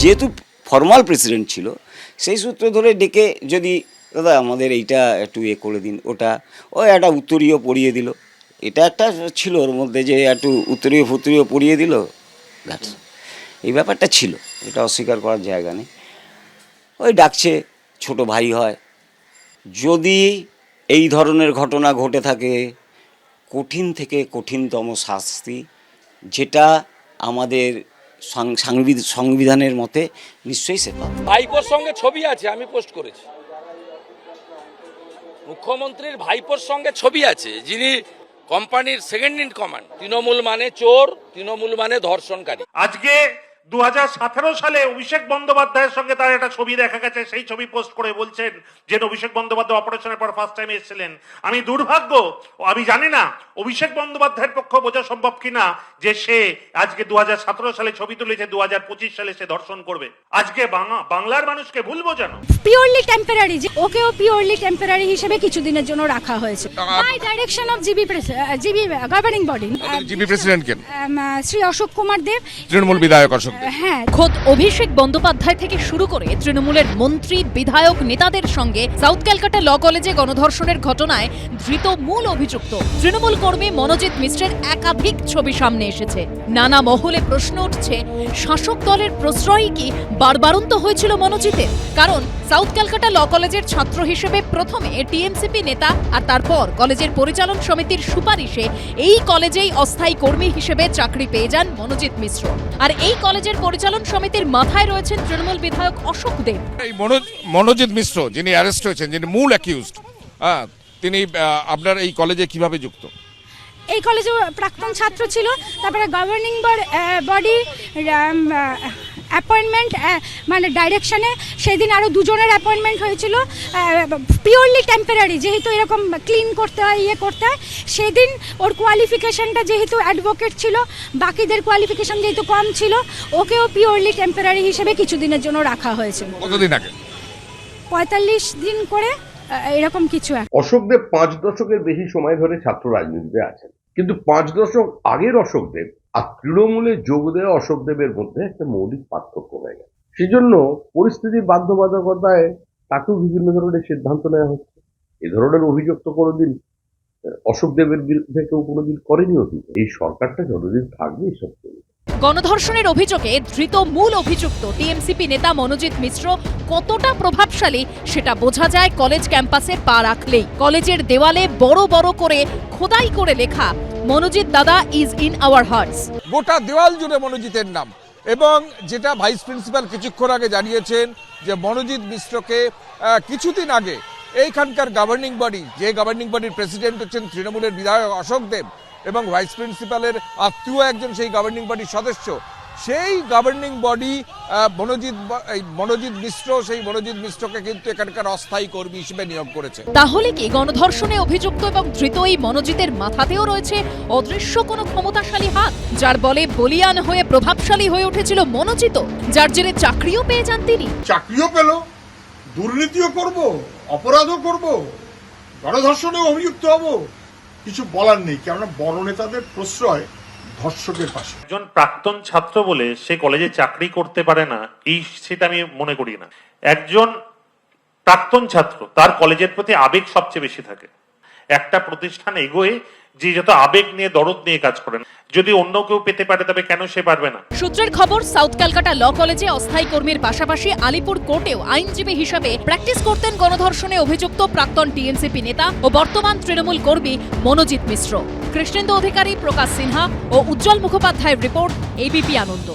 যেহেতু formal president ছিল, সেই সূত্র ধরে ডেকে যদি দাদা আমাদের এইটা একটু করে দিন, ওটা একটা উত্তরীয় পড়িয়ে দিল। এটা একটা ছিল ওর মধ্যে, যে একটু উত্তরীয় পড়িয়ে দিল, এই ব্যাপারটা ছিল, এটা অস্বীকার করার জায়গা নেই। ডাকছে, ছোট ভাই হয়। যদি এই ধরনের ঘটনা ঘটে থাকে, কঠিন থেকে কঠিনতম শাস্তি, যেটা আমাদের সংবিধানের মতে নিশ্চয়ই সে পাবে। ভাইপোর সঙ্গে ছবি আছে, আমি পোস্ট করেছি। মুখ্যমন্ত্রীর ভাইপোর সঙ্গে ছবি আছে, যিনি কোম্পানির সেকেন্ড ইন কমান্ড। তৃণমূল মানে চোর, তৃণমূল মানে ধর্ষণকারী। আজকে 2017 সালে অভিষেক বন্দ্যোপাধ্যায়ের সঙ্গে তার একটা ছবি দেখা গেছে, সেই ছবি পোস্ট করে বলছেন যে অভিষেক বন্দ্যোপাধ্যায় অপারেশনের পর ফার্স্ট টাইম এসেছিলেন। আমি জানি না অভিষেক বন্দ্যোপাধ্যায়ের পক্ষ বোঝা সম্ভব কিনা যে সে আজকে 2017 সালে ছবি তুলেছে, 2025 সালে সে ধর্ষণ করবে। আজকে বাংলার মানুষকে ভুল বোঝানো। পিওরলি টেম্পোরারি, ওকেও পিওরলি টেম্পোরারি হিসেবে কিছুদিনের জন্য রাখা হয়েছে by direction of GB governing body. GB president কে? শ্রী অশোক কুমার দেব, তৃণমূল বিধায়ক অশোক। হ্যাঁ, খোদ অভিষেক বন্দ্যোপাধ্যায় থেকে শুরু করে তৃণমূলের মন্ত্রী, বিধায়ক, নেতাদের সঙ্গে সাউথ ক্যালকাটা ল কলেজে গণধর্ষণের ঘটনায় ধৃত মূল অভিযুক্ত তৃণমূল কর্মী মনোজিৎ মিশ্রের একাধিক ছবি সামনে এসেছে। নানা মহলে প্রশ্ন উঠছে, শাসক দলের প্রশ্রয়ই কি বারবারন্ত হয়েছিল মনোজিতের? কারণ সাউথ ক্যালকাটা ল কলেজের ছাত্র হিসেবে প্রথমে টিএমসিপি নেতা, আর তারপর কলেজের পরিচালন সমিতির সুপারিশে এই কলেজেই অস্থায়ী কর্মী হিসেবে চাকরি পেয়ে যান মনোজিৎ মিশ্র। আর এই কলেজের পরিচালন সমিতির মাথায় রয়েছেন তৃণমূল বিধায়ক অশোক দেব। এই মনোজিৎ মিশ্র যিনি অ্যারেস্ট হয়েছেন, যিনি মূল অ্যাকিউজড, তিনি আপনার এই কলেজে কিভাবে যুক্ত? এই কলেজে প্রাক্তন ছাত্র ছিল, তারপরে গভর্নিং বডি অ্যাপয়েন্টমেন্ট মানে ডাইরেকশনে সেদিন আরও দুজনের অ্যাপয়েন্টমেন্ট হয়েছিল, পিওরলি টেম্পোরারি, যেহেতু এরকম ক্লিন করতে হয়, করতে হয়। সেদিন ওর কোয়ালিফিকেশনটা যেহেতু অ্যাডভোকেট ছিল, বাকিদের কোয়ালিফিকেশন যেহেতু কম ছিল, ওকেও পিওরলি টেম্পোরারি হিসেবে কিছুদিনের জন্য রাখা হয়েছে। কতদিন আগে? 45 দিন করে, এরকম কিছু। অশোকদেব 5 দশকের বেশি সময় ধরে ছাত্র রাজনীতিতে আছেন, কিন্তু 5 দশক আগের অশোকদেব আর তৃণমূলে যোগ দেওয়া অশোকদেবের মধ্যে একটা মৌলিক পার্থক্য হয়ে গেছে। সেজন্য পরিস্থিতির বাধ্যবাধকতায় তাকেও বিভিন্ন ধরনের সিদ্ধান্ত নেওয়া হচ্ছে। এ ধরনের অভিযোগ তো কোনোদিন অশোকদেবের বিরুদ্ধে কেউ কোনোদিন করেনি অতীত। এই সরকারটা যতদিন থাকবে এসব চলবে। গণধর্ষণের অভিযোগে ধৃত মূল অভিযুক্ত টিএমসিপি নেতা মনোজিৎ মিশ্র কতটা প্রভাবশালী সেটা বোঝা যায় কলেজ ক্যাম্পাসে পা রাখলেই। কলেজের দেওয়ালে বড় বড় করে খোদাই করে লেখা, মনোজিৎ দাদা ইজ ইন আওয়ার হার্টস। গোটা দেওয়াল জুড়ে মনোজিতের নাম। এবং যেটা ভাইস প্রিন্সিপাল কিছুক্ষণ আগে জানিয়েছেন যে মনোজিৎ মিশ্রকে কিছুদিন আগে এইখানকার গভর্নিং বডি, যে গভর্নিং বডির প্রেসিডেন্ট হচ্ছেন তৃণমূলের বিধায়ক অশোক দেব, এবং ভাইস প্রিন্সিপালের আত্মীয় একজন সেই গভর্নিং বডির সদস্য, সেই গভর্নিং বডি মনোজিৎ মিশ্রকে কিন্তু এখানকার অস্থায়ী কর্মী হিসেবে নিয়োগ করেছে। তাহলে কি গণধর্ষণে অভিযুক্ত এবং ধৃত এই মনোজিতের মাথাতেও রয়েছে অদৃশ্য কোনো ক্ষমতাশালী হাত, যার বলে বলিয়ান হয়ে প্রভাবশালী হয়ে উঠেছিল মনোজিত, যার জেরে চাকরিও পেয়ে যান তিনি? চাকরিও পেল, দুর্নীতিও করব, অপরাধও করব, গণধর্ষণেও অভিযুক্ত হব, কিছু বলার নেই। কেননা বড় নেতাদের প্রশ্রয় ধর্ষকের পাশে। একজন প্রাক্তন ছাত্র বলে সে কলেজে চাকরি করতে পারে না, সেটা আমি মনে করি না। একজন প্রাক্তন ছাত্র, তার কলেজের প্রতি আবেগ সবচেয়ে বেশি থাকে। একটা প্রতিষ্ঠান এগোয় যে যত আবেগ নিয়ে, দরদ নিয়ে কাজ করেন। যদি অন্য কেউ পেতে পারে তবে কেন সে পারবে না? সূত্রের খবর, সাউথ ক্যালকাটা ল কলেজে অস্থায়ী কর্মীর পাশাপাশি আলিপুর কোর্টেও আইনজীবী হিসেবে প্র্যাকটিস করতেন গণধর্ষণে অভিযুক্ত প্রাক্তন টিএমসিপি নেতা ও বর্তমান তৃণমূল কর্মী মনোজিৎ মিশ্র। কৃষ্ণেন্দু অধিকারী, প্রকাশ সিনহা ও উজ্জ্বল মুখোপাধ্যায়ের রিপোর্ট, এবিপি আনন্দ।